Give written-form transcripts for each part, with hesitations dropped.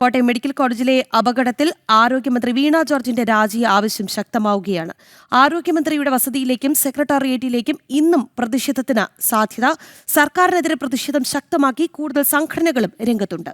Kottayam medical കോളേജിലെ അപകടത്തിൽ ആരോഗ്യമന്ത്രി വീണ ജോർജിന്റെ രാജി ആവശ്യം ശക്തമാവുകയാണ്. ആരോഗ്യമന്ത്രിയുടെ വസതിയിലേക്കും സെക്രട്ടേറിയറ്റിലേക്കും ഇന്നും പ്രതിഷേധത്തിന് സാധ്യത. സർക്കാരിനെതിരെ പ്രതിഷേധം ശക്തമാക്കി കൂടുതൽ സംഘടനകളും രംഗത്തുണ്ട്.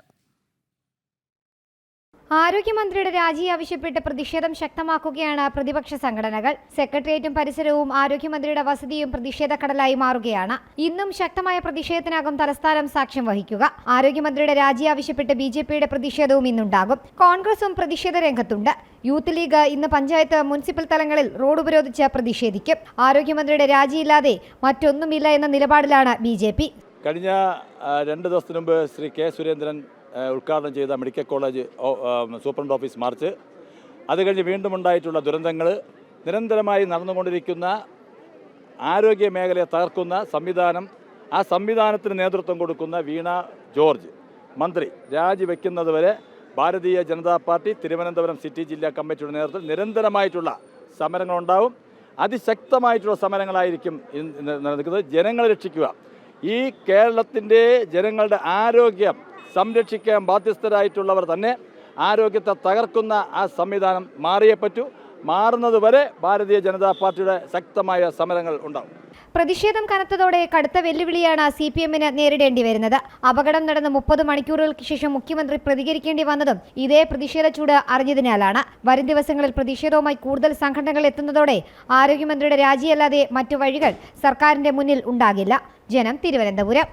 ആരോഗ്യമന്ത്രിയുടെ രാജി ആവശ്യപ്പെട്ട് പ്രതിഷേധം ശക്തമാക്കുകയാണ് പ്രതിപക്ഷ സംഘടനകൾ. സെക്രട്ടേറിയറ്റും പരിസരവും ആരോഗ്യമന്ത്രിയുടെ വസതിയും പ്രതിഷേധക്കടലായി മാറുകയാണ്. ഇന്നും ശക്തമായ പ്രതിഷേധത്തിനാകും തലസ്ഥാനം സാക്ഷ്യം വഹിക്കുക. ആരോഗ്യമന്ത്രിയുടെ രാജി ആവശ്യപ്പെട്ട് BJPയുടെ പ്രതിഷേധവും ഇന്നുണ്ടാകും. കോൺഗ്രസും പ്രതിഷേധ രംഗത്തുണ്ട്. യൂത്ത് ലീഗ് ഇന്ന് പഞ്ചായത്ത്, മുനിസിപ്പൽ തലങ്ങളിൽ റോഡ് ഉപരോധിച്ച് പ്രതിഷേധിക്കും. ആരോഗ്യമന്ത്രിയുടെ രാജിയില്ലാതെ മറ്റൊന്നുമില്ല എന്ന നിലപാടിലാണ് BJP. കഴിഞ്ഞ 2 ദിവസത്തിനു മുമ്പ് ശ്രീ കെ സുരേന്ദ്രൻ ഉദ്ഘാടനം ചെയ്ത medical college superintendent office March, അത് കഴിഞ്ഞ് വീണ്ടും ഉണ്ടായിട്ടുള്ള ദുരന്തങ്ങൾ, നിരന്തരമായി നടന്നുകൊണ്ടിരിക്കുന്ന ആരോഗ്യ മേഖലയെ തകർക്കുന്ന സംവിധാനം, ആ സംവിധാനത്തിന് നേതൃത്വം കൊടുക്കുന്ന വീണ ജോർജ് മന്ത്രി രാജിവെക്കുന്നതുവരെ ഭാരതീയ ജനതാ പാർട്ടി തിരുവനന്തപുരം സിറ്റി ജില്ലാ കമ്മിറ്റിയുടെ നേതൃത്വത്തിൽ നിരന്തരമായിട്ടുള്ള സമരങ്ങളുണ്ടാവും. അതിശക്തമായിട്ടുള്ള സമരങ്ങളായിരിക്കും നടക്കുന്നത്. ജനങ്ങളെ രക്ഷിക്കുക, ഈ കേരളത്തിൻ്റെ ജനങ്ങളുടെ ആരോഗ്യം സംരക്ഷിക്കാൻ ബാധ്യസ്ഥരായിട്ടുള്ളവർ തന്നെ ആരോഗ്യത്തെ തകർക്കുന്ന ആ സംവിധാനം മാറിയേ പറ്റൂ. മാറുന്നതുവരെ ഭാരതീയ ജനതാ പാർട്ടിയുടെ ശക്തമായ സമരങ്ങൾ ഉണ്ടാവും. പ്രതിഷേധം കനത്തതോടെ കടുത്ത വെല്ലുവിളിയാണ് CPMന് നേരിടേണ്ടി വരുന്നത്. അപകടം നടന്ന് 30 മണിക്കൂറുകൾക്ക് ശേഷം മുഖ്യമന്ത്രി പ്രതികരിക്കേണ്ടി വന്നതും ഇതേ പ്രതിഷേധ ചൂട് അറിഞ്ഞതിനാലാണ്. വരും ദിവസങ്ങളിൽ പ്രതിഷേധവുമായി കൂടുതൽ സംഘടനകൾ എത്തുന്നതോടെ ആരോഗ്യമന്ത്രിയുടെ രാജിയല്ലാതെ മറ്റു വഴികൾ സർക്കാരിന്റെ മുന്നിൽ ഉണ്ടാകില്ല. ജനം, തിരുവനന്തപുരം.